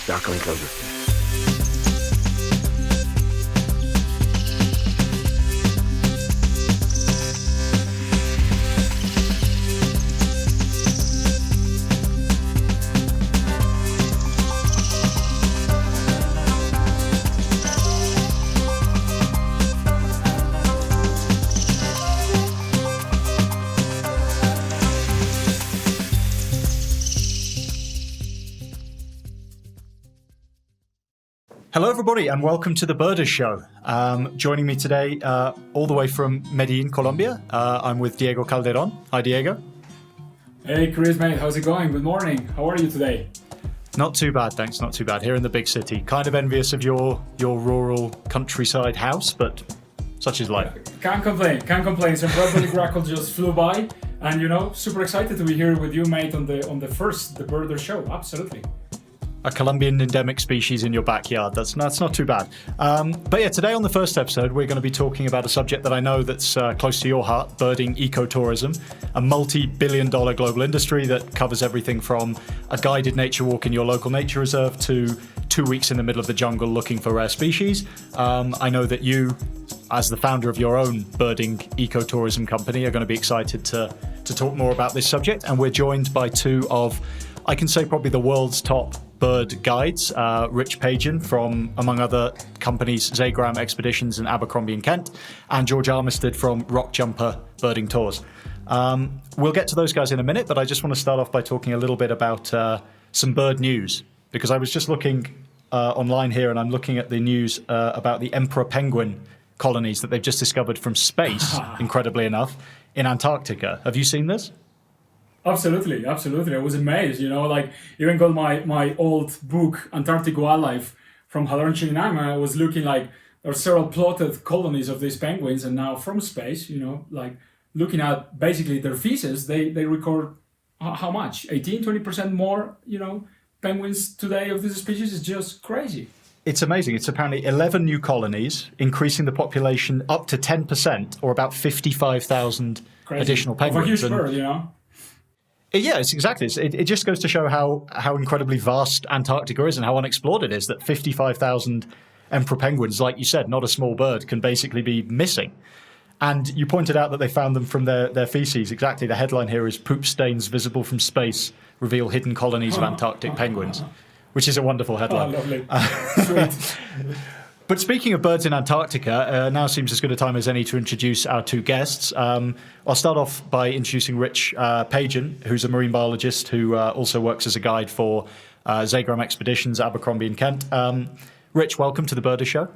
They are coming closer. Hello, everybody, and welcome to the Birders Show. Joining me today, all the way from Medellin, Colombia, I'm with Diego Calderon. Hi, Diego. Hey, Chris, mate. How's it going? Good morning. How are you today? Not too bad, thanks. Not too bad. Here in the big city. Kind of envious of your rural countryside house, but such is life. Can't complain. Can't complain. Some Bradbury Grackle just flew by, and super excited to be here with you, mate, on the Birders Show. Absolutely. A Colombian endemic species in your backyard. That's not too bad. But yeah, today on the first episode, we're going to be talking about a subject that I know that's close to your heart, birding ecotourism, a multi-billion-dollar global industry that covers everything from a guided nature walk in your local nature reserve to 2 weeks in the middle of the jungle looking for rare species. I know that you, as the founder of your own birding ecotourism company, are going to be excited to talk more about this subject. And we're joined by two of, I can say, probably the world's top bird guides, Rich Pagan from, among other companies, Zagram Expeditions and Abercrombie & Kent, and George Armistead from Rock Jumper Birding Tours. We'll get to those guys in a minute, but I just want to start off by talking a little bit about some bird news, because I was just looking online here, and I'm looking at the news about the emperor penguin colonies that they've just discovered from space, incredibly enough, in Antarctica. Have you seen this? Absolutely. I was amazed, even got my old book, Antarctic Wildlife, from Halern Suriname. I was looking like there are several plotted colonies of these penguins, and now from space, looking at basically their feces, they record how much? 18-20% more, penguins today of this species. Is just crazy. It's amazing. It's apparently 11 new colonies, increasing the population up to 10%, or about 55,000 additional penguins. Of a huge bird, Yeah, it's exactly. It just goes to show how incredibly vast Antarctica is and how unexplored it is, that 55,000 emperor penguins, like you said, not a small bird, can basically be missing. And you pointed out that they found them from their feces. Exactly. The headline here is "Poop stains visible from space reveal hidden colonies of Antarctic penguins," which is a wonderful headline. Oh, lovely. Sweet. But speaking of birds in Antarctica, now seems as good a time as any to introduce our two guests. I'll start off by introducing Rich Pagan, who's a marine biologist who also works as a guide for Zagram Expeditions, Abercrombie & Kent. Rich, welcome to the Birders Show.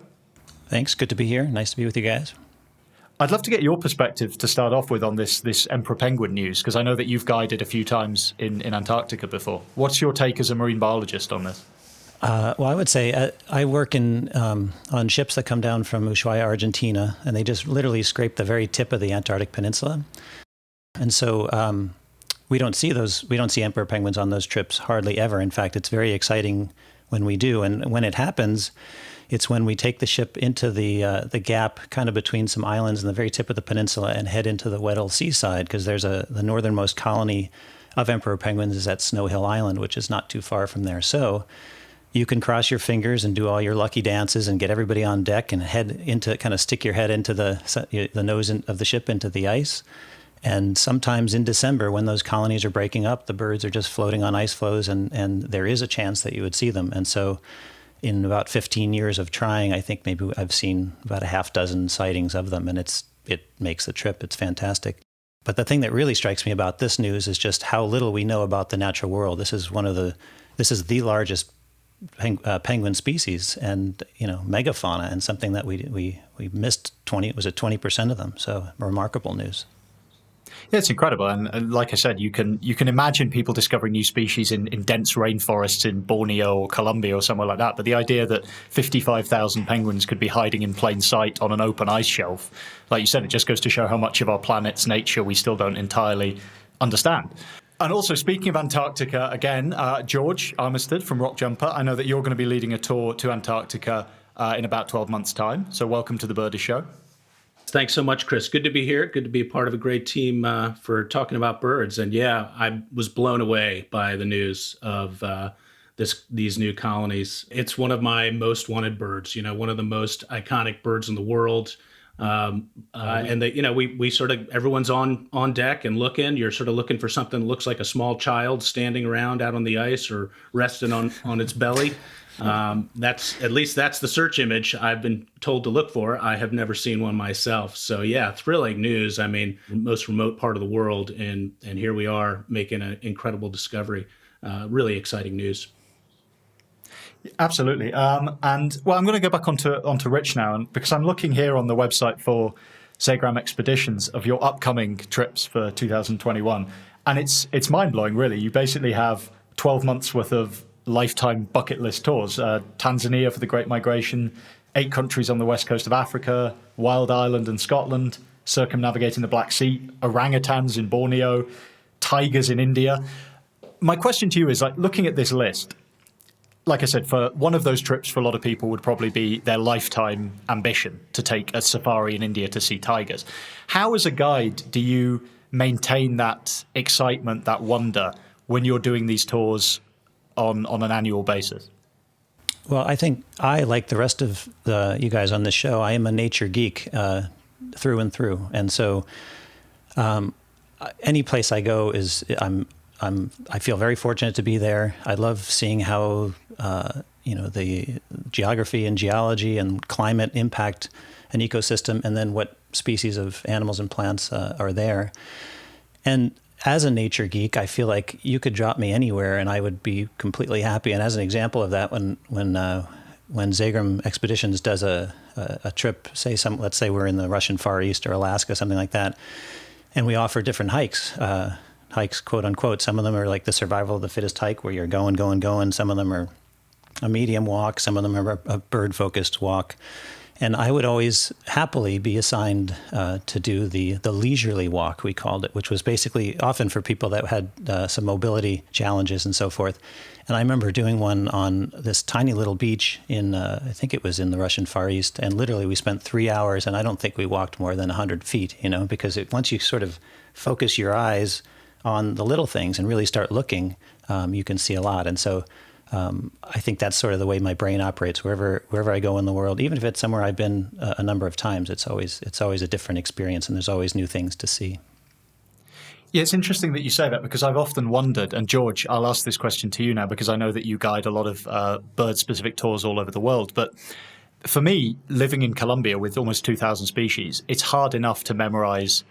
Thanks. Good to be here. Nice to be with you guys. I'd love to get your perspective to start off with on this emperor penguin news, because I know that you've guided a few times in Antarctica before. What's your take as a marine biologist on this? Well, I would say I work on ships that come down from Ushuaia, Argentina, and they just literally scrape the very tip of the Antarctic Peninsula. And so we don't see emperor penguins on those trips hardly ever. In fact, it's very exciting when we do. And when it happens, it's when we take the ship into the gap kind of between some islands and the very tip of the peninsula and head into the Weddell seaside, because there's the northernmost colony of emperor penguins is at Snow Hill Island, which is not too far from there. So you can cross your fingers and do all your lucky dances and get everybody on deck and stick your head into the nose of the ship into the ice. And sometimes in December, when those colonies are breaking up, the birds are just floating on ice floes, and there is a chance that you would see them. And so in about 15 years of trying, I think maybe I've seen about a half dozen sightings of them, and it makes the trip. It's fantastic. But the thing that really strikes me about this news is just how little we know about the natural world. This is the largest penguin species and megafauna, and something that we missed 20% of them. So remarkable news. Yeah, it's incredible. And like I said, you can imagine people discovering new species in dense rainforests in Borneo or Colombia or somewhere like that. But the idea that 55,000 penguins could be hiding in plain sight on an open ice shelf, like you said, it just goes to show how much of our planet's nature we still don't entirely understand. And also, speaking of Antarctica again, George Armistead from Rock Jumper, I know that you're going to be leading a tour to Antarctica in about 12 months' time. So welcome to the Birders Show. Thanks so much, Chris. Good to be here. Good to be a part of a great team for talking about birds. And yeah, I was blown away by the news of these new colonies. It's one of my most wanted birds. One of the most iconic birds in the world. And they, we sort of, everyone's on deck and looking. You're sort of looking for something that looks like a small child standing around out on the ice or resting on its belly. That's the search image I've been told to look for. I have never seen one myself. So yeah, thrilling news. I mean, most remote part of the world, and here we are making an incredible discovery. Really exciting news. Absolutely. And well, I'm going to go back onto Rich now, and because I'm looking here on the website for Seagram Expeditions of your upcoming trips for 2021, and it's mind blowing. Really, you basically have 12 months worth of lifetime bucket list tours. Tanzania for the Great Migration, 8 countries on the west coast of Africa, Wild Island and Scotland, circumnavigating the Black Sea, orangutans in Borneo, tigers in India. My question to you is, like, looking at this list, like I said, for one of those trips for a lot of people would probably be their lifetime ambition to take a safari in India to see tigers. How, as a guide, do you maintain that excitement, that wonder, when you're doing these tours on an annual basis? Well, I think I, like the rest of you guys on this show, I am a nature geek through and through. And so any place I go I feel very fortunate to be there. I love seeing how the geography and geology and climate impact an ecosystem, and then what species of animals and plants are there. And as a nature geek, I feel like you could drop me anywhere and I would be completely happy. And as an example of that, when Seagram Expeditions does a trip, let's say we're in the Russian Far East or Alaska, something like that, and we offer different hikes, quote unquote. Some of them are like the survival of the fittest hike, where you're going. Some of them are a medium walk. Some of them are a bird focused walk. And I would always happily be assigned to do the leisurely walk, we called it, which was basically often for people that had some mobility challenges and so forth. And I remember doing one on this tiny little beach in, I think it was in the Russian Far East. And literally we spent 3 hours, and I don't think we walked more than 100 feet, because once you sort of focus your eyes on the little things and really start looking, you can see a lot. And so I think that's sort of the way my brain operates. Wherever I go in the world, even if it's somewhere I've been a number of times, it's always a different experience, and there's always new things to see. Yeah, it's interesting that you say that, because I've often wondered, and George, I'll ask this question to you now, because I know that you guide a lot of bird-specific tours all over the world. But for me, living in Colombia with almost 2,000 species, it's hard enough to memorize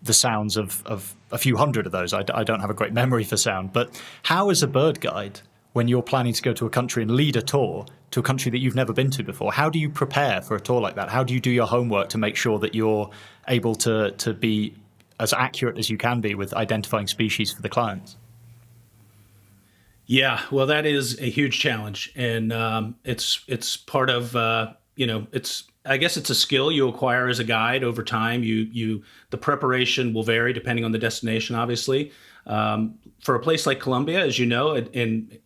the sounds of a few hundred of those. I don't have a great memory for sound. But how, as a bird guide, when you're planning to go to a country and lead a tour to a country that you've never been to before, how do you prepare for a tour like that? How do you do your homework to make sure that you're able to be as accurate as you can be with identifying species for the clients? Yeah, well, that is a huge challenge, and it's part of I guess it's a skill you acquire as a guide over time. The preparation will vary depending on the destination, obviously. For a place like Colombia, as you know,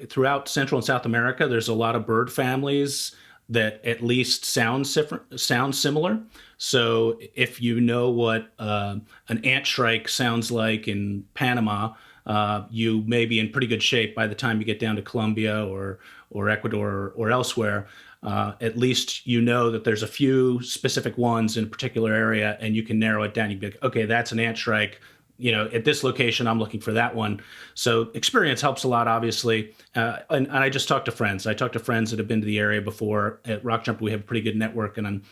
throughout Central and South America, there's a lot of bird families that at least sound similar. So if you know what an ant shrike sounds like in Panama, you may be in pretty good shape by the time you get down to Colombia or Ecuador or elsewhere. At least you know that there's a few specific ones in a particular area, and you can narrow it down. You can be like, okay, that's an ant shrike. At this location, I'm looking for that one. So experience helps a lot, obviously. And I just talk to friends. I talk to friends that have been to the area before. At Rock Jumper, we have a pretty good network, and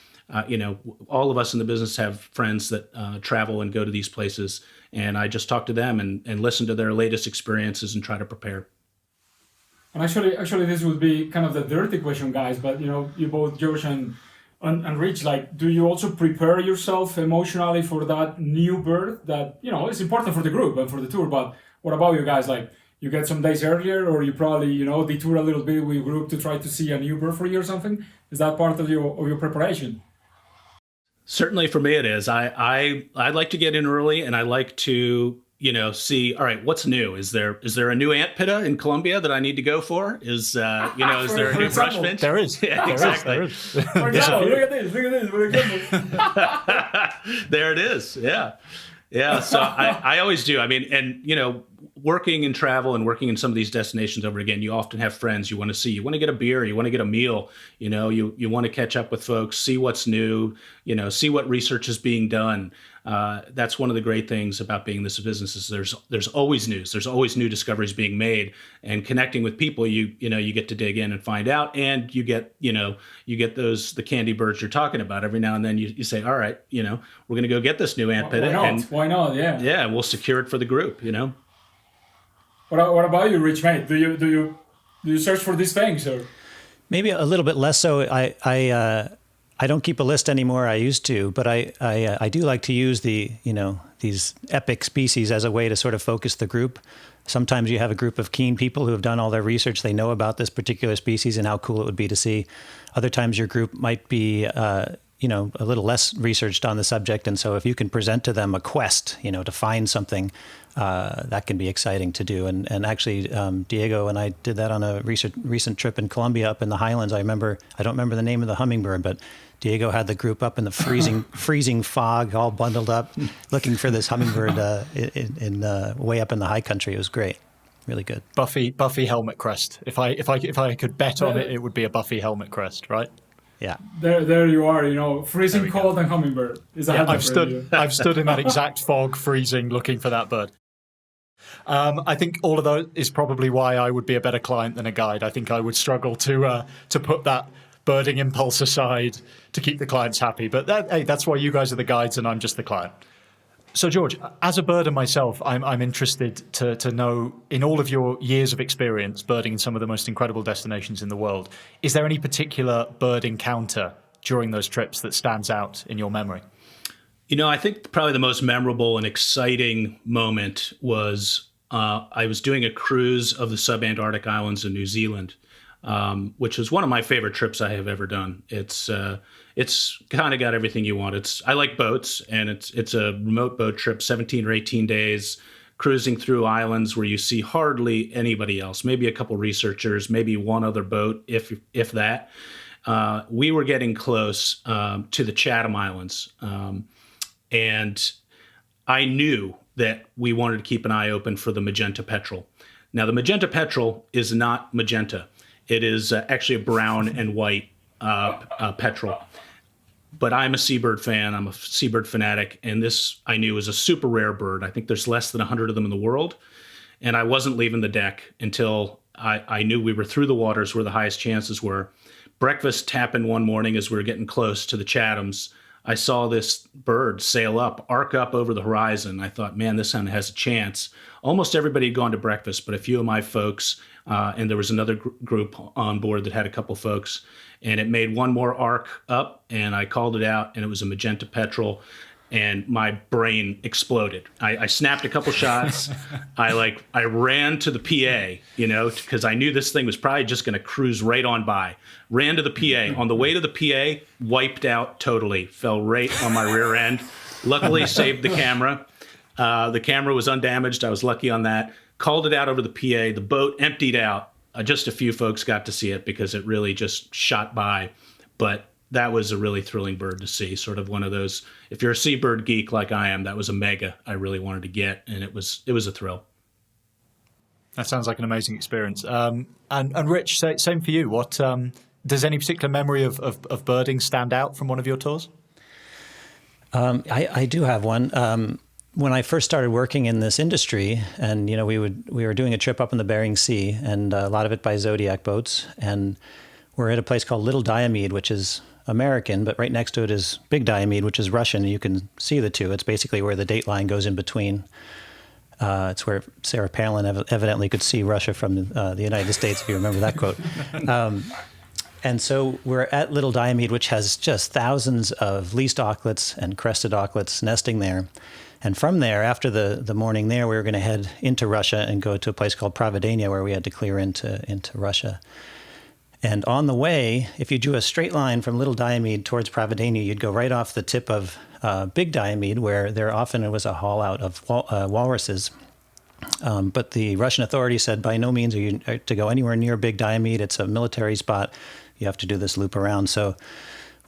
all of us in the business have friends that travel and go to these places. And I just talk to them and listen to their latest experiences and try to prepare. And actually, this would be kind of the dirty question, guys. But you both, George and Rich, like, do you also prepare yourself emotionally for that new bird that is important for the group and for the tour? But what about you guys? Like, you get some days earlier, or you probably detour a little bit with your group to try to see a new bird for you or something? Is that part of your preparation? Certainly, for me, it is. I like to get in early, and I like to see, all right, what's new? Is there a new ant pitta in Colombia that I need to go for? Is there a new brush finch? There is. Yeah, exactly. There is. For example, look at this, for example. There it is. Yeah. Yeah, so I always do. I mean, and working in travel and working in some of these destinations over again, you often have friends you want to see. You want to get a beer, you want to get a meal. You want to catch up with folks, see what's new. See what research is being done. That's one of the great things about being in this business is there's always news. There's always new discoveries being made, and connecting with people. You get to dig in and find out, and you get the candy birds you're talking about. Every now and then you say, all right, we're going to go get this new ant pit. Why not? Yeah. Yeah, we'll secure it for the group. What about you, Rich mate? Do you search for these things or? Maybe a little bit less so. I don't keep a list anymore. I used to, but I do like to use these epic species as a way to sort of focus the group. Sometimes you have a group of keen people who have done all their research. They know about this particular species and how cool it would be to see. Other times your group might be a little less researched on the subject. And so if you can present to them a quest, to find something, that can be exciting to do. And actually, Diego and I did that on a recent trip in Colombia up in the highlands. I don't remember the name of the hummingbird, but Diego had the group up in the freezing fog, all bundled up, looking for this hummingbird in way up in the high country. It was great. Really good. Buffy helmet crest. If I could bet on it, it would be a Buffy helmet crest, right? Yeah. There you are, freezing cold and hummingbird. I've stood in that exact fog, freezing, looking for that bird. I think all of those is probably why I would be a better client than a guide. I think I would struggle to put that birding impulse aside to keep the clients happy. But that's why you guys are the guides and I'm just the client. So George, as a birder myself, I'm interested to know, in all of your years of experience birding in some of the most incredible destinations in the world, is there any particular bird encounter during those trips that stands out in your memory? I think probably the most memorable and exciting moment was I was doing a cruise of the subantarctic islands in New Zealand, which was one of my favorite trips I have ever done. It's kind of got everything you want. I like boats, and it's a remote boat trip, 17 or 18 days, cruising through islands where you see hardly anybody else, maybe a couple researchers, maybe one other boat, if that. We were getting close to the Chatham Islands, and I knew that we wanted to keep an eye open for the magenta petrel. Now, the magenta petrel is not magenta. It is actually a brown and white petrel. But I'm a seabird fan. I'm a seabird fanatic. And this, I knew, is a super rare bird. I think there's less than 100 of them in the world. And I wasn't leaving the deck until I knew we were through the waters where the highest chances were. Breakfast happened one morning as we were getting close to the Chathams. I saw this bird sail up, arc up over the horizon. I thought, man, this one has a chance. Almost everybody had gone to breakfast, but a few of my folks, and there was another group on board that had a couple folks, and it made one more arc up, and I called it out, and it was a magenta petrel, and my brain exploded. I snapped a couple shots. I ran to the PA, because I knew this thing was probably just going to cruise right on by. Ran to the PA. On the way to the PA, wiped out totally. Fell right on my rear end. Luckily, saved the camera. The camera was undamaged. I was lucky on that. Called it out over the PA. The boat emptied out. Just a few folks got to see it because it really just shot by. But that was a really thrilling bird to see. Sort of one of those, if you're a seabird geek like I am, that was a mega I really wanted to get. And it was a thrill. That sounds like an amazing experience. And Rich, same for you. What does any particular memory of birding stand out from one of your tours? I do have one. When I first started working in this industry, and we were doing a trip up in the Bering Sea, and a lot of it by Zodiac boats, and we're at a place called Little Diomede, which is American, but right next to it is Big Diomede, which is Russian. You can see the two. It's basically where the date line goes in between. It's where Sarah Palin evidently could see Russia from the United States, if you remember that quote. And so we're at Little Diomede, which has just thousands of least auklets and crested auklets nesting there. And from there, after the morning there, we were going to head into Russia and go to a place called Providenia, where we had to clear into Russia. And on the way, if you drew a straight line from Little Diomede towards Providenia, you'd go right off the tip of Big Diomede, where there often was a haul out of walruses. But the Russian authorities said, by no means are you to go anywhere near Big Diomede. It's a military spot. You have to do this loop around. So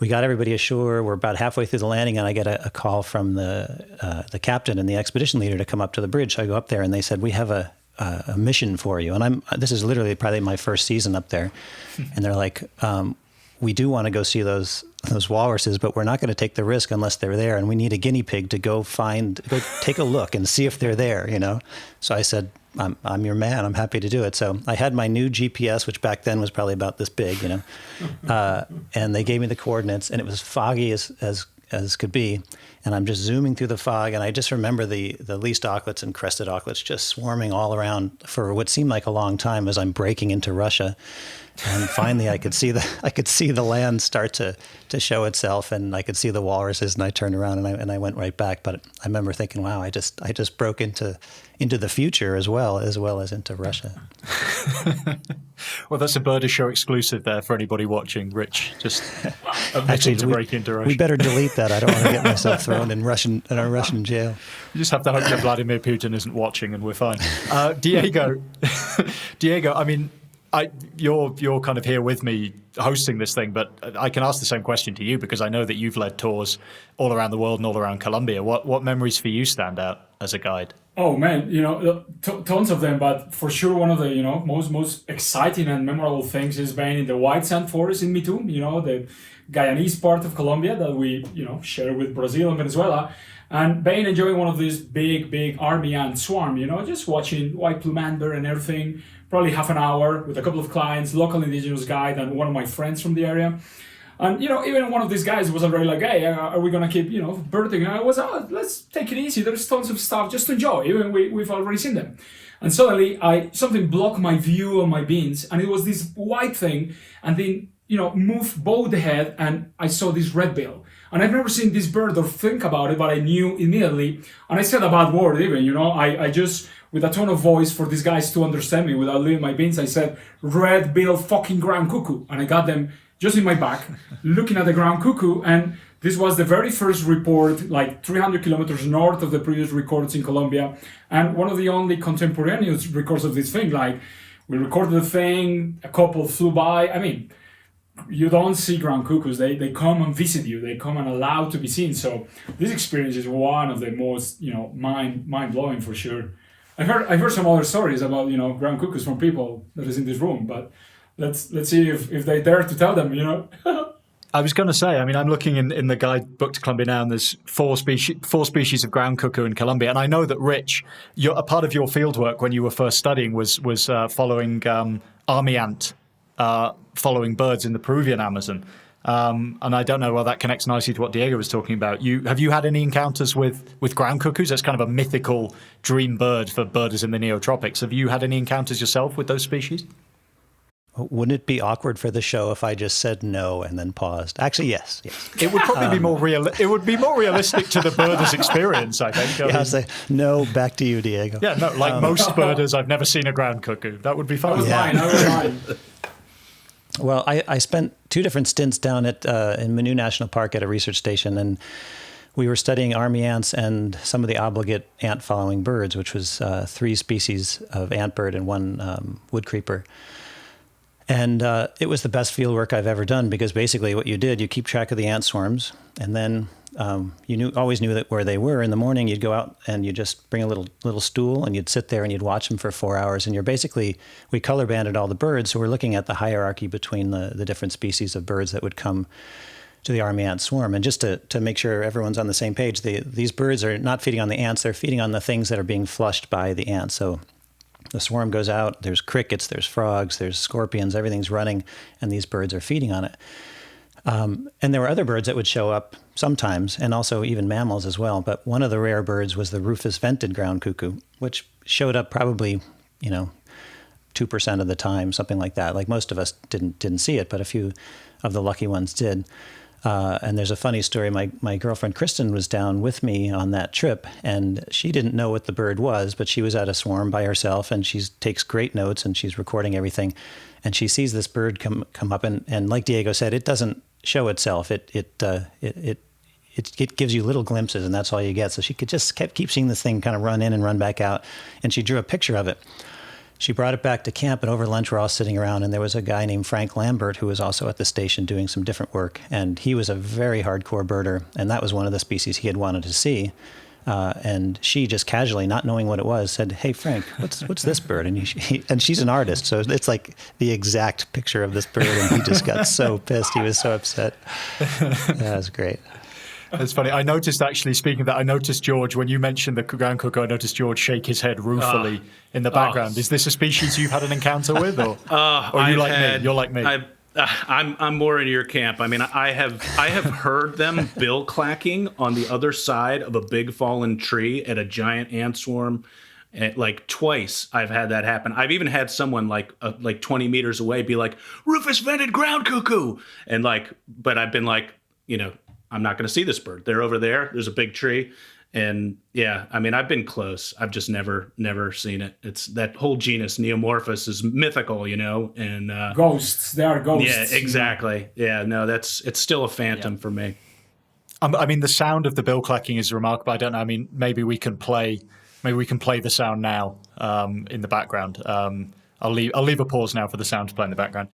we got everybody ashore. We're about halfway through the landing, and I get a call from the captain and the expedition leader to come up to the bridge. So I go up there, and they said, we have a mission for you. And this is literally probably my first season up there. And they're like, we do want to go see those walruses, but we're not going to take the risk unless they're there. And we need a guinea pig to go take a look and see if they're there, you know? So I said, I'm your man. I'm happy to do it. So I had my new GPS, which back then was probably about this big, you know, and they gave me the coordinates, and it was foggy as could be. And I'm just zooming through the fog, and I just remember the least auklets and crested auklets just swarming all around for what seemed like a long time as I'm breaking into Russia. And finally, I could see the land start to show itself, and I could see the walruses. And I turned around and I went right back. But I remember thinking, "Wow, I just broke into the future as well as into Russia." Well, that's a Birder Show exclusive there for anybody watching. Rich just actually to break into Russia. We better delete that. I don't want to get myself thrown in a Russian jail. You just have to hope that Vladimir Putin isn't watching, and we're fine. Diego, I mean, you're kind of here with me hosting this thing, but I can ask the same question to you because I know that you've led tours all around the world and all around Colombia. What memories for you stand out as a guide? Oh man, you know, tons of them, but for sure one of the, you know, most exciting and memorable things is being in the white sand forest in Mitum, you know, the Guyanese part of Colombia that we, you know, share with Brazil and Venezuela, and being enjoying one of these big army ant swarm, you know, just watching white plume amber and everything, probably half an hour with a couple of clients, local indigenous guide and one of my friends from the area. And, you know, even one of these guys was already like, hey, are we going to keep, you know, birding? And I was, let's take it easy. There's tons of stuff just to enjoy. Even we've already seen them. And suddenly something blocked my view on my beans. And it was this white thing. And then, you know, bowed the head. And I saw this red bill. And I've never seen this bird or think about it, but I knew immediately. And I said a bad word even, you know, I just, with a tone of voice for these guys to understand me without leaving my beans, I said, red bill fucking ground cuckoo. And I got them just in my back, looking at the ground cuckoo, and this was the very first report, like 300 kilometers north of the previous records in Colombia, and one of the only contemporaneous records of this thing. Like, we recorded the thing, a couple flew by. I mean, you don't see ground cuckoos. They come and visit you. They come and allow to be seen. So this experience is one of the most, you know, mind-blowing for sure. I've heard some other stories about, you know, ground cuckoos from people that is in this room, but let's see if they dare to tell them, you know. I was going to say, I mean, I'm looking in the guidebook to Colombia now, and there's four species of ground cuckoo in Colombia. And I know that, Rich, a part of your fieldwork when you were first studying was following army ant, following birds in the Peruvian Amazon. And I don't know, well, that connects nicely to what Diego was talking about. Have you had any encounters with ground cuckoos? That's kind of a mythical dream bird for birders in the neotropics. Have you had any encounters yourself with those species? Wouldn't it be awkward for the show if I just said no and then paused? Actually, yes. It would probably be more real. It would be more realistic to the birder's experience, I think. Yeah, I'll say no. Back to you, Diego. Yeah, no. Like most birders, I've never seen a ground cuckoo. That would be fun. I was fine. Well, I spent 2 different stints down at in Manu National Park at a research station, and we were studying army ants and some of the obligate ant-following birds, which was 3 species of antbird and 1 wood creeper. And it was the best field work I've ever done, because basically what you did, you keep track of the ant swarms, and then you always knew that where they were. In the morning, you'd go out and you just bring a little stool, and you'd sit there and you'd watch them for 4 hours. And we color banded all the birds, so we're looking at the hierarchy between the different species of birds that would come to the army ant swarm. And just to make sure everyone's on the same page, these birds are not feeding on the ants, they're feeding on the things that are being flushed by the ants. So the swarm goes out, there's crickets, there's frogs, there's scorpions, everything's running, and these birds are feeding on it. And there were other birds that would show up sometimes, and also even mammals as well. But one of the rare birds was the rufous vented ground cuckoo, which showed up probably, 2% of the time, something like that. Like most of us didn't see it, but a few of the lucky ones did. And there's a funny story. My girlfriend Kristen was down with me on that trip, and she didn't know what the bird was, but she was at a swarm by herself, and she takes great notes, and she's recording everything. And she sees this bird come up, and like Diego said, it doesn't show itself. It gives you little glimpses, and that's all you get. So she keep seeing this thing kind of run in and run back out, and she drew a picture of it. she brought it back to camp, and over lunch we're all sitting around, and there was a guy named Frank Lambert who was also at the station doing some different work, and he was a very hardcore birder, and that was one of the species he had wanted to see. And she just casually, not knowing what it was, said, "Hey Frank, what's this bird?" And and she's an artist, so it's like the exact picture of this bird, and he just got so pissed. He was so upset. That was great. That's funny. I noticed, actually, speaking of that, I noticed George, when you mentioned the ground cuckoo, I noticed George shake his head ruefully in the background. Is this a species you've had an encounter with, or you like me? You're like me. I'm more in your camp. I mean, I have heard them bill clacking on the other side of a big fallen tree at a giant ant swarm. Like twice I've had that happen. I've even had someone like 20 meters away be like, "Rufous-vented ground cuckoo," and but I've been like, I'm not going to see this bird. They're over there. There's a big tree. And yeah, I mean, I've been close. I've just never seen it. It's that whole genus Neomorphus is mythical, and ghosts. They are ghosts. Yeah, exactly. Yeah, no, it's still a phantom for me. I mean, the sound of the bill clacking is remarkable. I don't know. I mean, maybe we can play the sound now in the background. I'll leave a pause now for the sound to play in the background.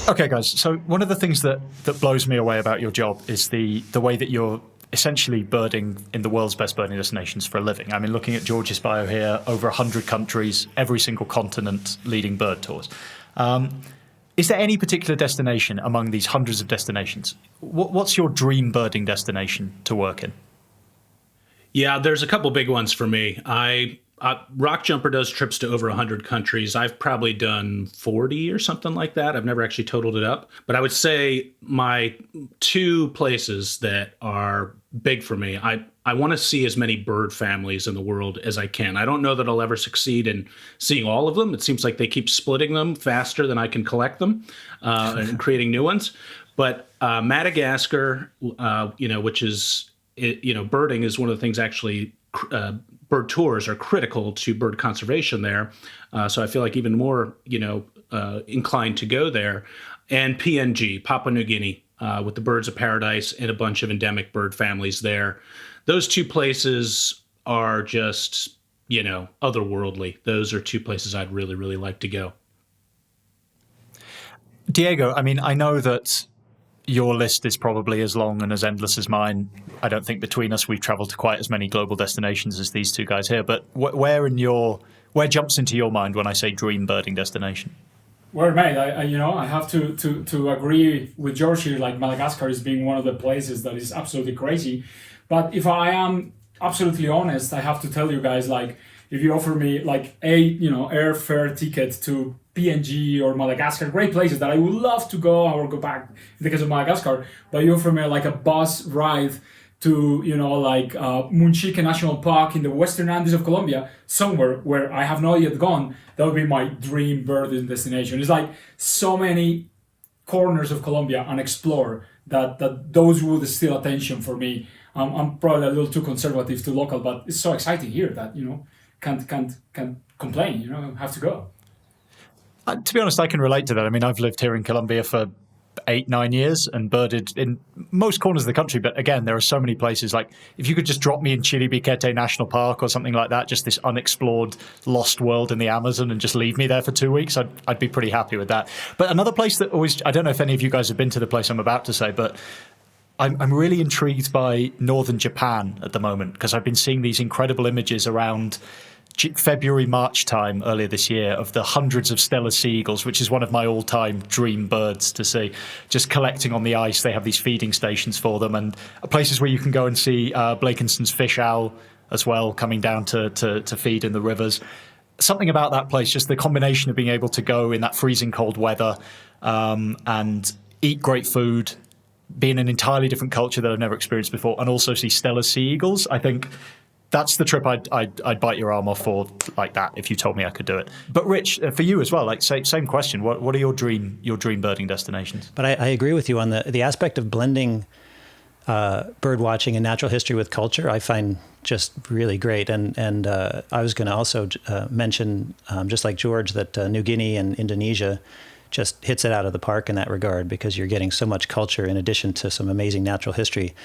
Okay, guys, so one of the things that blows me away about your job is the way that you're essentially birding in the world's best birding destinations for a living. I mean, looking at George's bio here, over 100 countries, every single continent, leading bird tours. Is there any particular destination among these hundreds of destinations? What's your dream birding destination to work in? Yeah, there's a couple big ones for me. Rock Jumper does trips to over 100 countries. I've probably done 40 or something like that. I've never actually totaled it up. But I would say my two places that are big for me, I want to see as many bird families in the world as I can. I don't know that I'll ever succeed in seeing all of them. It seems like they keep splitting them faster than I can collect them and creating new ones. But Madagascar, which is, birding is one of the things actually bird tours are critical to bird conservation there. So I feel like even more, inclined to go there. And PNG, Papua New Guinea, with the birds of paradise and a bunch of endemic bird families there. Those two places are just, otherworldly. Those are two places I'd really, really like to go. Diego, I mean, I know that your list is probably as long and as endless as mine. I don't think between us we've traveled to quite as many global destinations as these two guys here. But where jumps into your mind when I say dream birding destination? Well, mate, I have to agree with George here. Like, Madagascar is being one of the places that is absolutely crazy. But if I am absolutely honest, I have to tell you guys, like, if you offer me like a airfare ticket to PNG or Madagascar, great places that I would love to go or go back in the case of Madagascar, but you offer me like a bus ride to Munchique National Park in the Western Andes of Colombia, somewhere where I have not yet gone, that would be my dream birding destination. It's like so many corners of Colombia unexplored that those would steal attention for me. I'm probably a little too conservative to local, but it's so exciting here that can't complain. Have to go. To be honest, I can relate to that. I mean, I've lived here in Colombia for 8-9 years and birded in most corners of the country. But again, there are so many places. Like, if you could just drop me in Chiribiquete National Park or something like that, just this unexplored lost world in the Amazon, and just leave me there for 2 weeks, I'd be pretty happy with that. But another place that always, I don't know if any of you guys have been to the place I'm about to say, but I'm really intrigued by northern Japan at the moment, because I've been seeing these incredible images around February, March time earlier this year of the hundreds of Steller sea eagles, which is one of my all-time dream birds to see, just collecting on the ice. They have these feeding stations for them, and places where you can go and see Blakiston's fish owl as well, coming down to feed in the rivers. Something about that place, just the combination of being able to go in that freezing cold weather and eat great food, be in an entirely different culture that I've never experienced before, and also see Steller sea eagles. I think that's the trip I'd bite your arm off for, like that, if you told me I could do it. But Rich, for you as well, like, same question. What are your dream birding destinations? But I agree with you on the aspect of blending bird watching and natural history with culture, I find just really great. And I was going to also mention, just like George, that New Guinea and Indonesia just hits it out of the park in that regard, because you're getting so much culture in addition to some amazing natural history.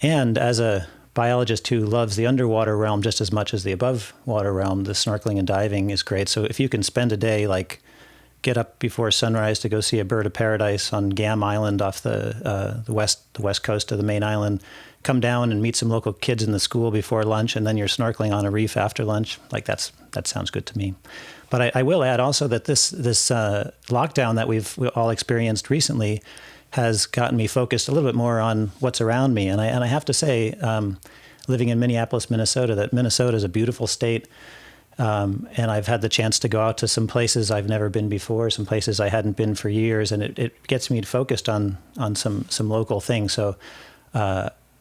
And as a biologist who loves the underwater realm just as much as the above water realm, the snorkeling and diving is great. So if you can spend a day, like get up before sunrise to go see a bird of paradise on Gam Island off the west coast of the main island, come down and meet some local kids in the school before lunch, and then you're snorkeling on a reef after lunch, like that sounds good to me. But I will add also that this lockdown that we've all experienced recently has gotten me focused a little bit more on what's around me. And I have to say, living in Minneapolis, Minnesota, that Minnesota is a beautiful state. And I've had the chance to go out to some places I've never been before, some places I hadn't been for years, and it gets me focused on some local things. So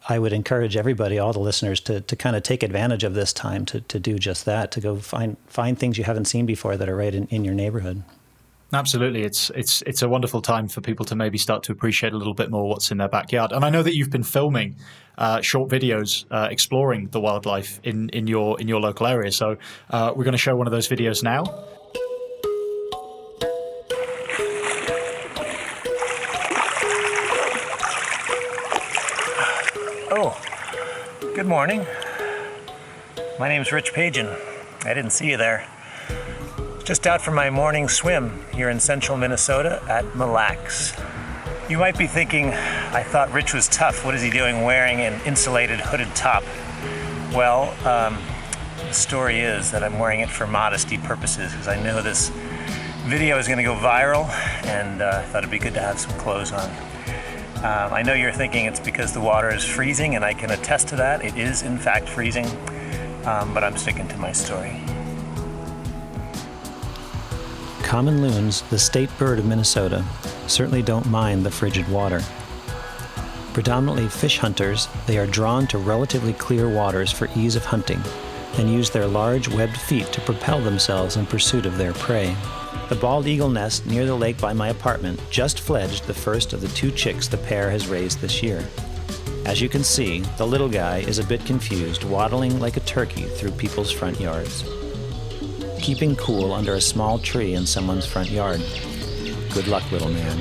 I would encourage everybody, all the listeners, to kind of take advantage of this time to do just that, to go find things you haven't seen before that are right in your neighborhood. Absolutely. It's a wonderful time for people to maybe start to appreciate a little bit more what's in their backyard. And I know that you've been filming short videos exploring the wildlife in your local area. So we're going to show one of those videos now. Oh, good morning. My name's Rich Pagan. I didn't see you there. Just out for my morning swim here in central Minnesota at Mille Lacs. You might be thinking, I thought Rich was tough. What is he doing wearing an insulated hooded top? Well, the story is that I'm wearing it for modesty purposes, because I know this video is going to go viral, and I thought it'd be good to have some clothes on. I know you're thinking it's because the water is freezing, and I can attest to that. It is, in fact, freezing, but I'm sticking to my story. Common loons, the state bird of Minnesota, certainly don't mind the frigid water. Predominantly fish hunters, they are drawn to relatively clear waters for ease of hunting and use their large webbed feet to propel themselves in pursuit of their prey. The bald eagle nest near the lake by my apartment just fledged the first of the 2 chicks the pair has raised this year. As you can see, the little guy is a bit confused, waddling like a turkey through people's front yards. Keeping cool under a small tree in someone's front yard. Good luck, little man.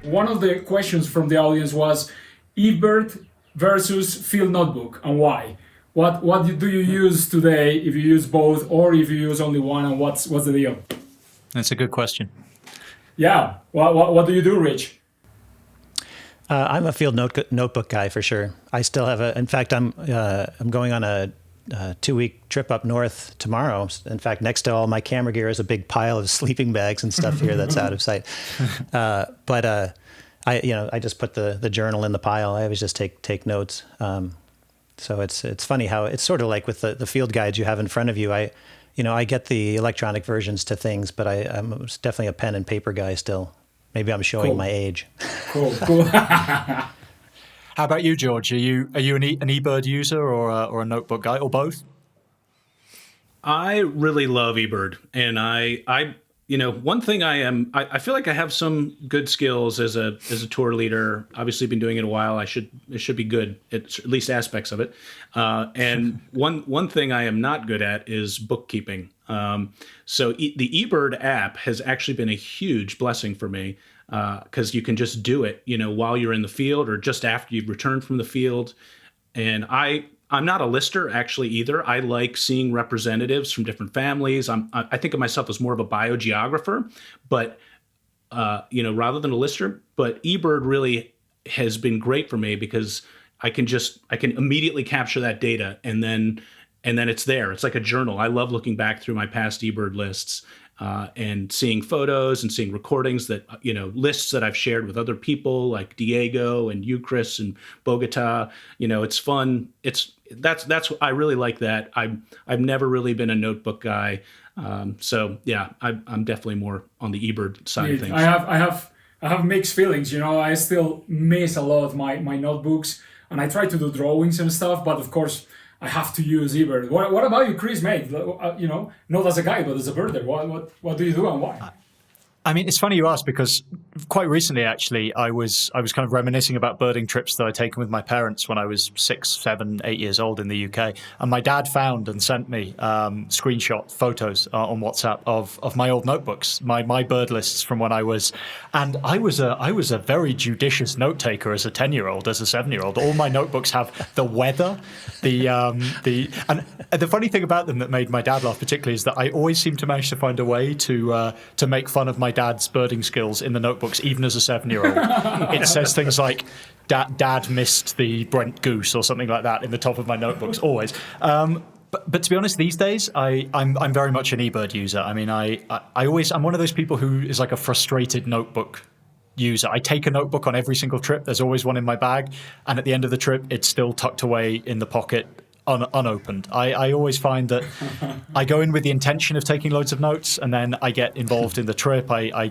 One of the questions from the audience was eBird versus Field Notebook, and why? What do you use today, if you use both, or if you use only one, and what's the deal? That's a good question. Yeah. What do you do, Rich? I'm a field notebook guy for sure. I still have in fact, I'm going on a 2-week trip up north tomorrow. In fact, next to all my camera gear is a big pile of sleeping bags and stuff here that's out of sight. But I just put the journal in the pile. I always just take notes. So it's funny how it's sort of like with the field guides you have in front of you. I get the electronic versions to things, but I'm definitely a pen and paper guy still. Maybe I'm showing my age. Cool. How about you, George? Are you an eBird user or a notebook guy, or both? I really love eBird, and I one thing I feel like I have some good skills as a tour leader. Obviously, been doing it a while. It should be good at least aspects of it. And one thing I am not good at is bookkeeping. So the eBird app has actually been a huge blessing for me, because you can just do it, while you're in the field or just after you've returned from the field. And I'm not a lister actually either. I like seeing representatives from different families. I think of myself as more of a biogeographer, but rather than a lister. But eBird really has been great for me, because I can immediately capture that data, and then it's there. It's like a journal. I love looking back through my past eBird lists and seeing photos and seeing recordings that, lists that I've shared with other people like Diego and Eucris and Bogota. It's fun. That's I really like that. I've never really been a notebook guy. So yeah, I'm definitely more on the eBird side of things. I have mixed feelings. I still miss a lot of my notebooks, and I try to do drawings and stuff, but of course I have to use eBird. What about you, Chris, mate? Not as a guy, but as a birder. What do you do and why? I mean, it's funny you ask because quite recently, actually, I was kind of reminiscing about birding trips that I'd taken with my parents when I was 6, 7, 8 years old in the UK, and my dad found and sent me screenshot photos on WhatsApp of my old notebooks, my bird lists from when I was, and I was a very judicious note taker as a 10-year-old, as a 7-year-old. All my notebooks have the weather, and the funny thing about them that made my dad laugh particularly is that I always seem to manage to find a way to make fun of my dad's birding skills in the notebooks, even as a 7-year-old. It says things like, Dad missed the Brent goose or something like that in the top of my notebooks, always. But to be honest, these days, I'm very much an eBird user. I mean, I'm one of those people who is like a frustrated notebook user. I take a notebook on every single trip. There's always one in my bag. And at the end of the trip, it's still tucked away in the pocket, unopened. I always find that I go in with the intention of taking loads of notes, and then I get involved in the trip. I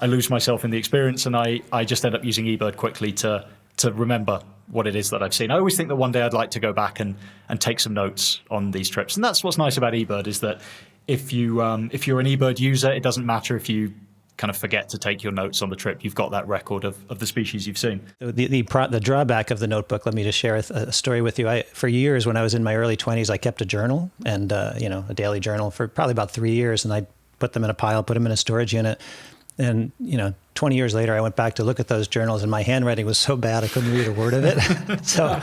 lose myself in the experience, and I just end up using eBird quickly to remember what it is that I've seen. I always think that one day I'd like to go back and take some notes on these trips. And that's what's nice about eBird, is that if you're an eBird user, it doesn't matter if you kind of forget to take your notes on the trip. You've got that record of the species you've seen. The drawback of the notebook, let me just share a story with you. For years, when I was in my early 20s, I kept a journal, and a daily journal for probably about 3 years, and I put them in a pile, put them in a storage unit. And 20 years later, I went back to look at those journals, and my handwriting was so bad I couldn't read a word of it. So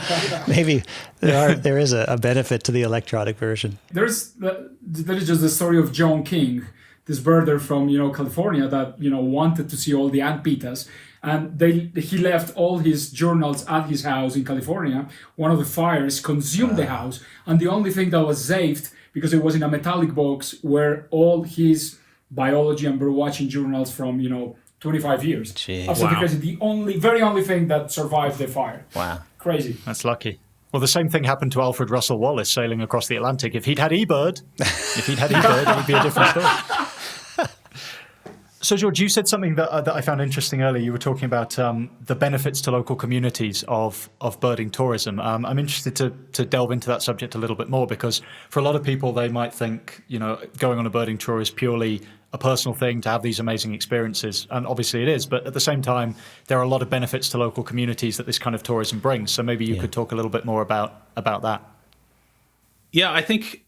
maybe there is a benefit to the electronic version. There is just the story of John King, this birder from California that wanted to see all the ant beetles, and he left all his journals at his house in California. One of the fires consumed the house, and the only thing that was saved, because it was in a metallic box, were all his biology and bird watching journals from 25 years. Jeez. Absolutely crazy. The very only thing that survived the fire. Wow, crazy. That's lucky. Well, the same thing happened to Alfred Russel Wallace sailing across the Atlantic. If he'd had eBird, it would be a different story. So, George, you said something that I found interesting earlier. You were talking about the benefits to local communities of birding tourism. I'm interested to delve into that subject a little bit more, because for a lot of people, they might think, going on a birding tour is purely a personal thing to have these amazing experiences. And obviously it is. But at the same time, there are a lot of benefits to local communities that this kind of tourism brings. So maybe you could talk a little bit more about that. Yeah, I think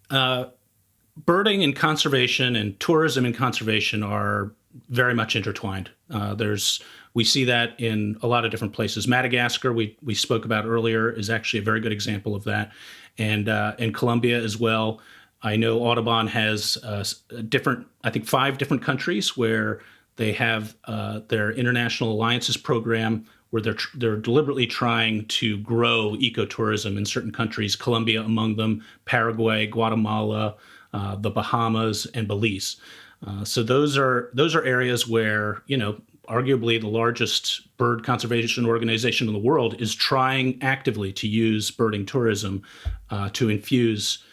birding and conservation and tourism and conservation are very much intertwined. We see that in a lot of different places. Madagascar, we spoke about earlier, is actually a very good example of that, and in Colombia as well. I know Audubon has 5 different countries where they have their international alliances program, where they're deliberately trying to grow ecotourism in certain countries. Colombia among them, Paraguay, Guatemala, the Bahamas, and Belize. So those are areas where, arguably the largest bird conservation organization in the world is trying actively to use birding tourism to infuse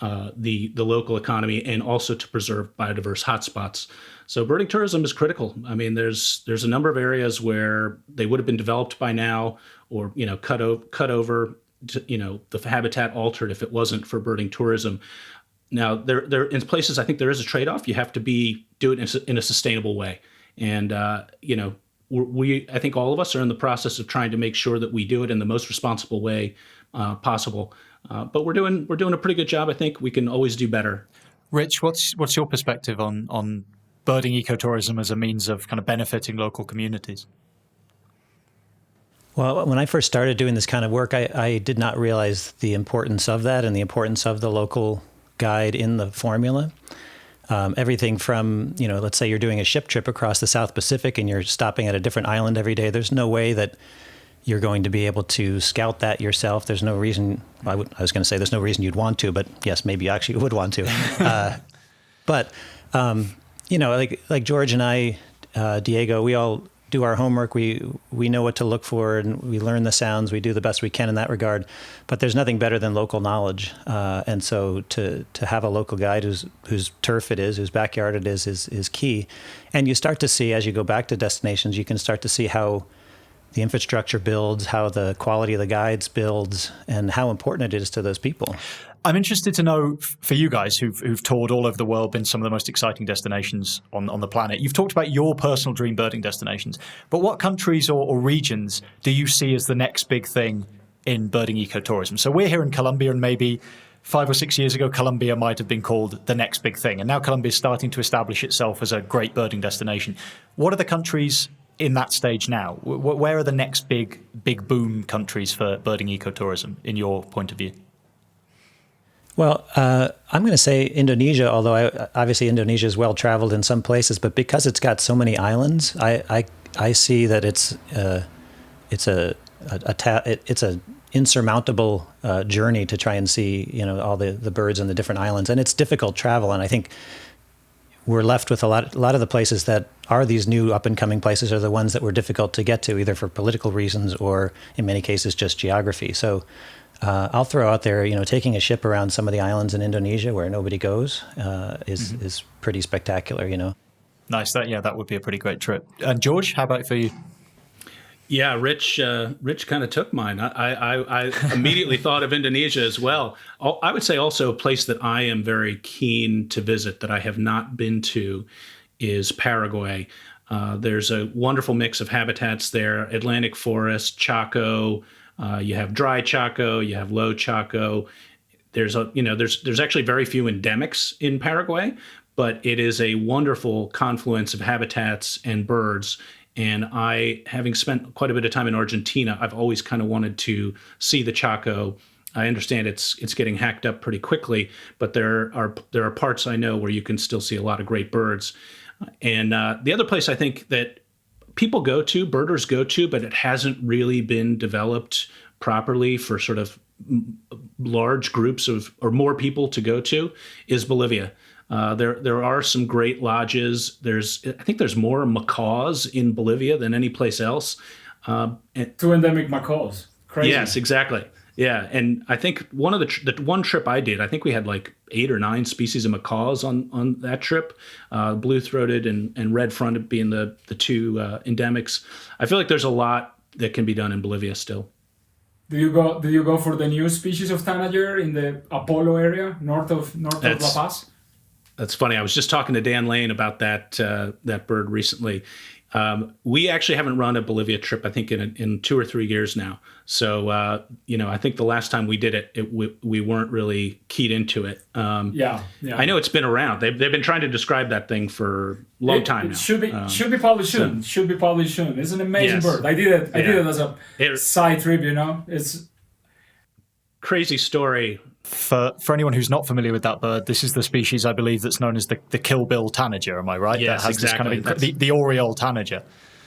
the local economy and also to preserve biodiverse hotspots. So birding tourism is critical. I mean, there's a number of areas where they would have been developed by now, or cut over, the habitat altered if it wasn't for birding tourism. Now, there in places, I think there is a trade-off. You have to do it in a sustainable way, and I think all of us are in the process of trying to make sure that we do it in the most responsible way possible. But we're doing a pretty good job. I think we can always do better. Rich, what's your perspective on birding ecotourism as a means of kind of benefiting local communities? Well, when I first started doing this kind of work, I did not realize the importance of that and the importance of the local guide in the formula. Everything from, let's say you're doing a ship trip across the South Pacific and you're stopping at a different island every day. There's no way that you're going to be able to scout that yourself. There's no reason, I was going to say there's no reason you'd want to, but yes, maybe you actually would want to. But like George and I, Diego, we all do our homework. We know what to look for, and we learn the sounds. We do the best we can in that regard. But there's nothing better than local knowledge. And so to have a local guide whose turf it is, whose backyard it is key. And you start to see, as you go back to destinations, you can start to see how the infrastructure builds, how the quality of the guides builds, and how important it is to those people. I'm interested to know, for you guys who've toured all over the world, been some of the most exciting destinations on the planet, you've talked about your personal dream birding destinations, but what countries or regions do you see as the next big thing in birding ecotourism? So we're here in Colombia, and maybe 5 or 6 years ago, Colombia might have been called the next big thing. And now Colombia is starting to establish itself as a great birding destination. What are the countries in that stage now? Where are the next big boom countries for birding ecotourism, in your point of view? Well, I'm going to say Indonesia, although obviously Indonesia is well traveled in some places, but because it's got so many islands, I see that it's a insurmountable journey to try and see all the birds and the different islands, and it's difficult travel. And I think we're left with a lot of the places that are these new up and coming places are the ones that were difficult to get to, either for political reasons or in many cases just geography. So I'll throw out there, taking a ship around some of the islands in Indonesia where nobody goes is pretty spectacular. Nice. That would be a pretty great trip. And George, how about for you? Yeah, Rich kind of took mine. I immediately thought of Indonesia as well. I would say also a place that I am very keen to visit that I have not been to is Paraguay. There's a wonderful mix of habitats there: Atlantic forest, Chaco. You have dry Chaco, you have low Chaco. There's actually very few endemics in Paraguay, but it is a wonderful confluence of habitats and birds. And having spent quite a bit of time in Argentina, I've always kind of wanted to see the Chaco. I understand it's getting hacked up pretty quickly, but there are parts I know where you can still see a lot of great birds. And the other place I think that birders go to, but it hasn't really been developed properly for sort of large groups or more people to go to, is Bolivia. There are some great lodges. I think there's more macaws in Bolivia than any place else. 2 endemic macaws. Crazy. Yes, exactly. Yeah, and I think the one trip I did, I think we had like 8 or 9 species of macaws on that trip, blue-throated and red-fronted being the 2 endemics. I feel like there's a lot that can be done in Bolivia still. Do you go for the new species of tanager in the Apolo area, north of La Paz? That's funny. I was just talking to Dan Lane about that bird recently. We actually haven't run a Bolivia trip, I think, in 2 or 3 years now. So, I think the last time we did it, we weren't really keyed into it. Yeah. I know it's been around. They've been trying to describe that thing for a long time now. Should be published soon. Should be published soon. It's an amazing bird. I did it as a side trip. It's crazy story. For anyone who's not familiar with that bird, this is the species, I believe, that's known as the Kill Bill tanager. Am I right? Yes, that has exactly. This kind of the Oriole tanager.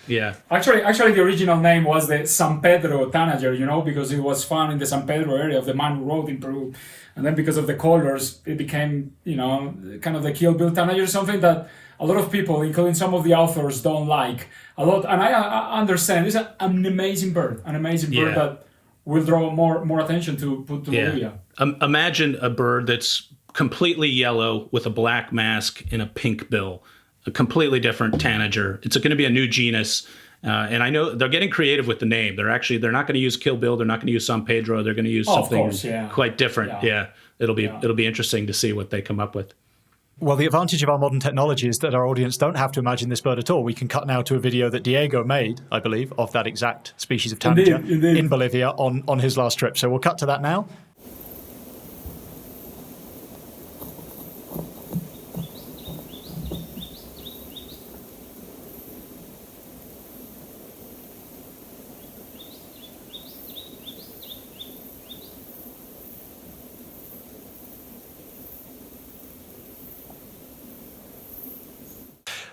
Yeah. Actually, the original name was the San Pedro tanager, because it was found in the San Pedro area of the Manu Road in Peru, and then because of the colors, it became, kind of the Kill Bill tanager, something that a lot of people, including some of the authors, don't like a lot. And I understand. It's an amazing bird, that will draw more attention to Bolivia. Imagine a bird that's completely yellow with a black mask and a pink bill, a completely different tanager. It's going to be a new genus. And I know they're getting creative with the name. They're not going to use Kill Bill. They're not going to use San Pedro. They're going to use something quite different. Yeah. It'll be interesting to see what they come up with. Well, the advantage of our modern technology is that our audience don't have to imagine this bird at all. We can cut now to a video that Diego made, I believe, of that exact species of tanager in Bolivia on his last trip. So we'll cut to that now.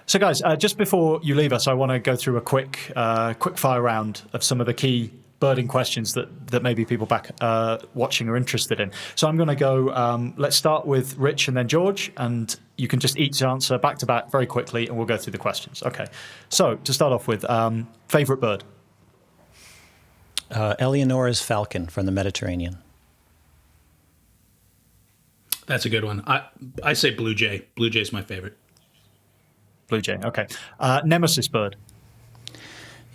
So, guys, just before you leave us, I want to go through a quick fire round of some of the key birding questions that maybe people back watching are interested in. So I'm going to go, let's start with Rich and then George, and you can just each answer back to back very quickly, and we'll go through the questions. Okay. So to start off with, favorite bird? Eleonora's falcon from the Mediterranean. That's a good one. I say blue jay. Blue jay's my favorite. Blue jay, okay. Nemesis bird?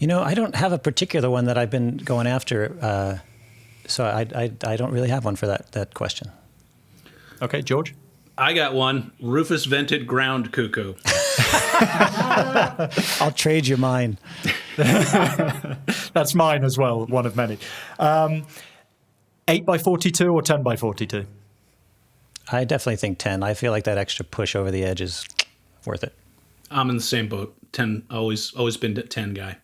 I don't have a particular one that I've been going after, so I don't really have one for that question. Okay, George? I got one. Rufous vented ground cuckoo. I'll trade you mine. That's mine as well, one of many. 8 by 42 or 10 by 42? I definitely think 10. I feel like that extra push over the edge is worth it. I'm in the same boat. 10, always been a 10 guy.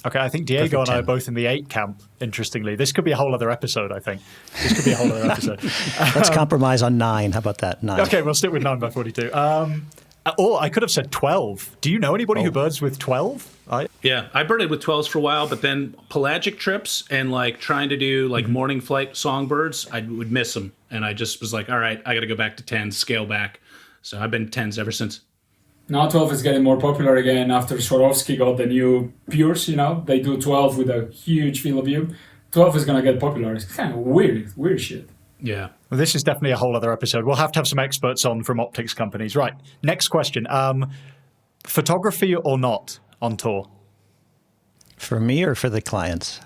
Okay, I think Diego and I are 10. both in the 8 camp, interestingly. This could be a whole other episode, I think. This could be a whole other episode. Let's compromise on 9. How about that? 9. Okay, we'll stick with 9 by 42. Or I could have said 12. Do you know anybody who birds with 12? Yeah, I birded with 12s for a while, but then pelagic trips and like trying to do like morning flight songbirds, I would miss them. And I just was like, all right, I got to go back to 10, scale back. So I've been 10s ever since. Now 12 is getting more popular again after Swarovski got the new Pures, They do 12 with a huge field of view. 12 is going to get popular. It's kind of weird shit. Yeah. Well, this is definitely a whole other episode. We'll have to have some experts on from optics companies. Right, next question. Photography or not on tour? For me or for the clients?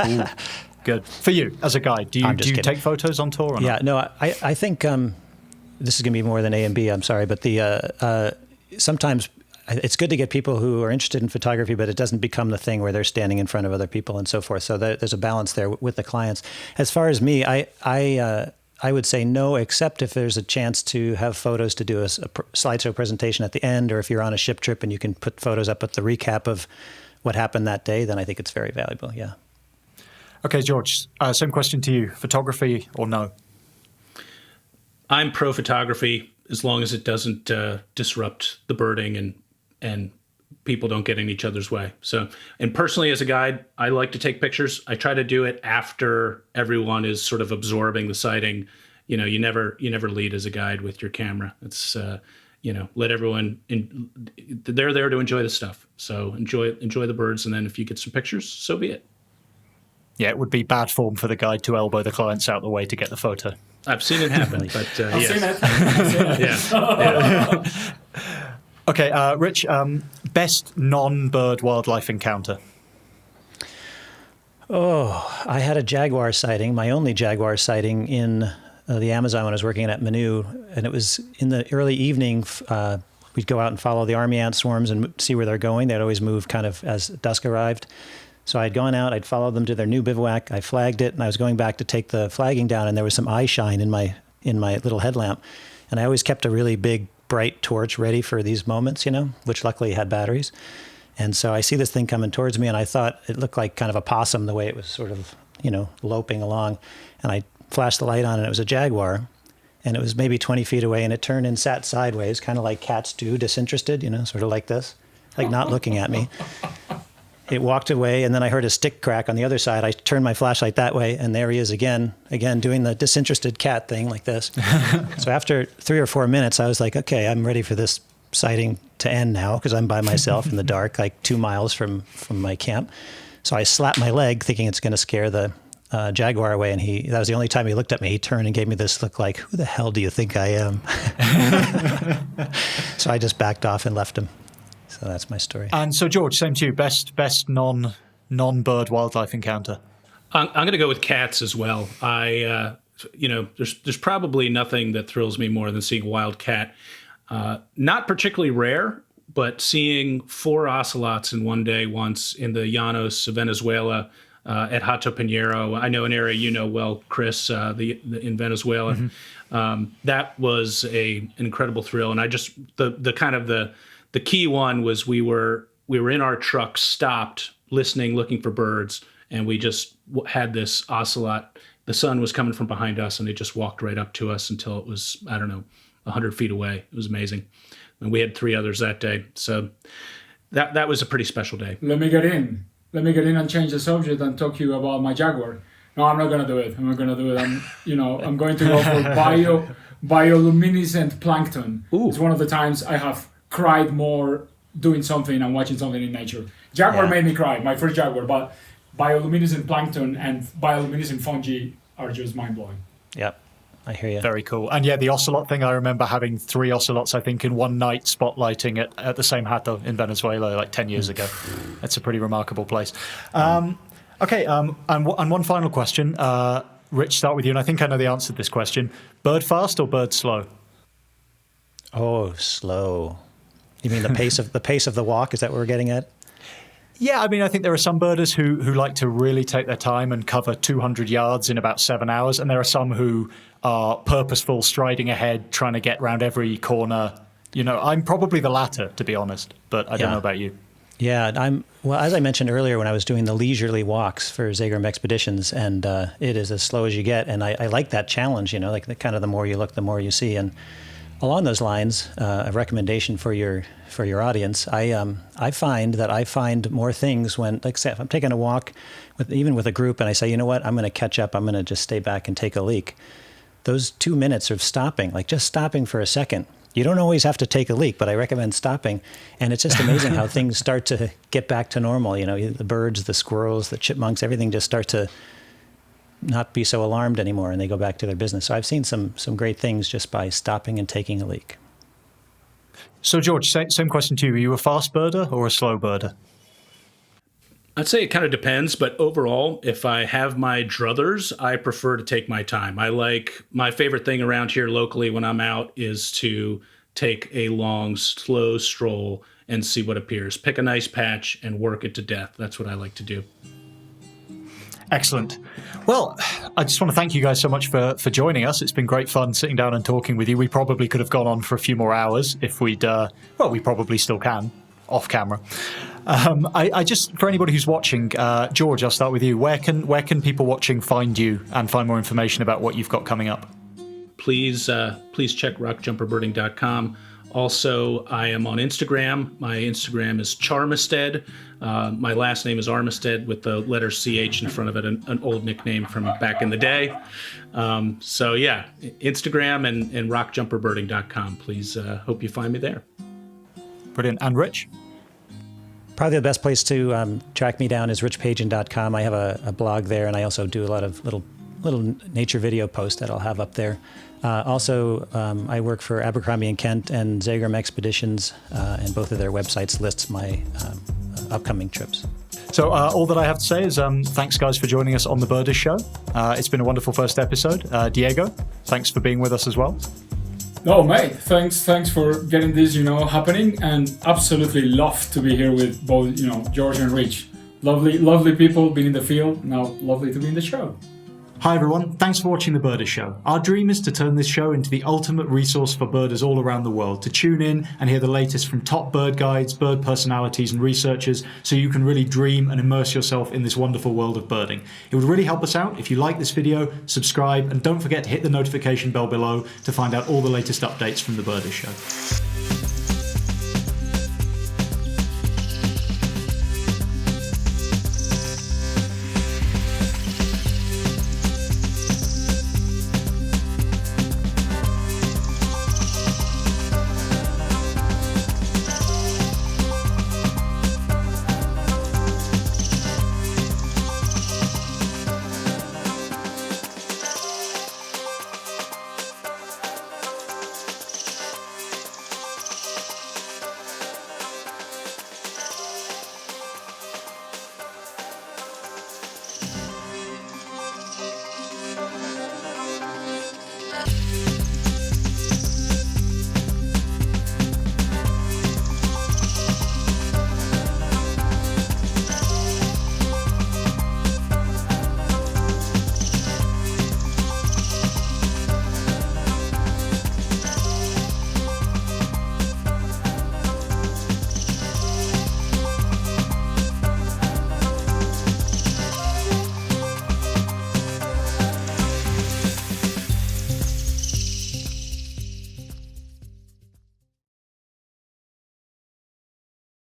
Ooh, good. For you, as a guide, do you take photos on tour or not? Yeah, no, I think this is going to be more than A and B, I'm sorry, but sometimes it's good to get people who are interested in photography, but it doesn't become the thing where they're standing in front of other people and so forth. So there's a balance there with the clients. As far as me, I would say no, except if there's a chance to have photos to do a slideshow presentation at the end, or if you're on a ship trip and you can put photos up at the recap of what happened that day, then I think it's very valuable, yeah. Okay, George, same question to you. Photography or no? I'm pro photography as long as it doesn't disrupt the birding and people don't get in each other's way. So, and personally as a guide, I like to take pictures. I try to do it after everyone is sort of absorbing the sighting. You never lead as a guide with your camera. It's let everyone they're there to enjoy the stuff. So enjoy the birds, and then if you get some pictures, so be it. Yeah, it would be bad form for the guide to elbow the clients out the way to get the photo. I've seen it happen, but I've yes. seen it. I've seen it. Yeah. Okay, Rich, best non-bird wildlife encounter? Oh, I had a jaguar sighting, my only jaguar sighting in the Amazon when I was working at Manu, and it was in the early evening. We'd go out and follow the army ant swarms and see where they're going. They'd always move kind of as dusk arrived. So I'd gone out, I'd followed them to their new bivouac, I flagged it, and I was going back to take the flagging down, and there was some eye shine in my little headlamp. And I always kept a really big, bright torch ready for these moments, which luckily had batteries. And so I see this thing coming towards me, and I thought it looked like kind of a possum the way it was sort of, loping along. And I flashed the light on, and it was a jaguar. And it was maybe 20 feet away, and it turned and sat sideways, kind of like cats do, disinterested, sort of like this, like not looking at me. It walked away, and then I heard a stick crack on the other side. I turned my flashlight that way, and there he is again doing the disinterested cat thing like this. So after 3 or 4 minutes, I was like, okay, I'm ready for this sighting to end now, because I'm by myself in the dark, like 2 miles from my camp. So I slapped my leg, thinking it's going to scare the jaguar away, and that was the only time he looked at me. He turned and gave me this look like, who the hell do you think I am? So I just backed off and left him. So that's my story. And so, George, same to you. Best non-bird wildlife encounter? I'm going to go with cats as well. There's probably nothing that thrills me more than seeing a wild cat. Not particularly rare, but seeing 4 ocelots in one day once in the Llanos of Venezuela at Hato Pinheiro. I know an area you know well, Chris, in Venezuela. Mm-hmm. That was an incredible thrill. And I just the key one was we were in our truck, stopped, listening, looking for birds, and we just had this ocelot. The sun was coming from behind us, and it just walked right up to us until it was, 100 feet away. It was amazing. And we had 3 others that day. So that was a pretty special day. Let me get in and change the subject and talk to you about my jaguar. No, I'm not going to do it. I'm going to go for bioluminescent plankton. Ooh. It's one of the times I have cried more doing something and watching something in nature. Jaguar made me cry, my first jaguar, but bioluminescent plankton and bioluminescent fungi are just mind-blowing. Yep, I hear you. Very cool. And yeah, the ocelot thing, I remember having 3 ocelots, I think, in one night spotlighting at the same Hato in Venezuela like 10 years ago. It's a pretty remarkable place. And one final question. Rich, start with you, and I think I know the answer to this question. Bird fast or bird slow? Oh, slow. You mean the pace of the walk? Is that what we're getting at? Yeah, I mean, I think there are some birders who like to really take their time and cover 200 yards in about 7 hours, and there are some who are purposeful, striding ahead, trying to get around every corner. You know, I'm probably the latter, to be honest, but I don't know about you. Yeah, well, as I mentioned earlier, when I was doing the leisurely walks for Zagrum Expeditions, and it is as slow as you get, and I like that challenge, you know, like the more you look, the more you see. And along those lines, a recommendation for your audience, I find that I find more things when, like, say, if I'm taking a walk, even with a group, and I say, you know what, I'm going to catch up, I'm going to just stay back and take a leak. Those 2 minutes of stopping, like just stopping for a second. You don't always have to take a leak, but I recommend stopping. And it's just amazing how things start to get back to normal. You know, the birds, the squirrels, the chipmunks, everything just start to not be so alarmed anymore, and they go back to their business. So I've seen some great things just by stopping and taking a leak. So, George, same question to you. Are you a fast birder or a slow birder? I'd say it kind of depends, but overall, if I have my druthers, I prefer to take my time. My favorite thing around here locally when I'm out is to take a long, slow stroll and see what appears. Pick a nice patch and work it to death. That's what I like to do. Excellent. Well, I just want to thank you guys so much for joining us. It's been great fun sitting down and talking with you. We probably could have gone on for a few more hours if we'd, we probably still can, off camera. I just, for anybody who's watching, George, I'll start with you. Where can people watching find you and find more information about what you've got coming up? Please check rockjumperbirding.com. Also, I am on Instagram. My Instagram is Charmisted. My last name is Armistead with the letter CH in front of it, an old nickname from back in the day. So yeah, Instagram and rockjumperbirding.com. Please hope you find me there. Brilliant. And Rich? Probably the best place to track me down is richpagen.com. I have a blog there, and I also do a lot of little nature video posts that I'll have up there. Also, I work for Abercrombie & Kent and Zagrum Expeditions, and both of their websites lists my upcoming trips. So all that I have to say is thanks, guys, for joining us on The Birdish Show. It's been a wonderful first episode. Diego, thanks for being with us as well. No, mate, thanks for getting this, happening, and absolutely love to be here with both, George and Rich. Lovely people being in the field. Now, lovely to be in the show. Hi everyone, thanks for watching The Birdish Show. Our dream is to turn this show into the ultimate resource for birders all around the world, to tune in and hear the latest from top bird guides, bird personalities and researchers, so you can really dream and immerse yourself in this wonderful world of birding. It would really help us out if you like this video, subscribe, and don't forget to hit the notification bell below to find out all the latest updates from The Birdish Show.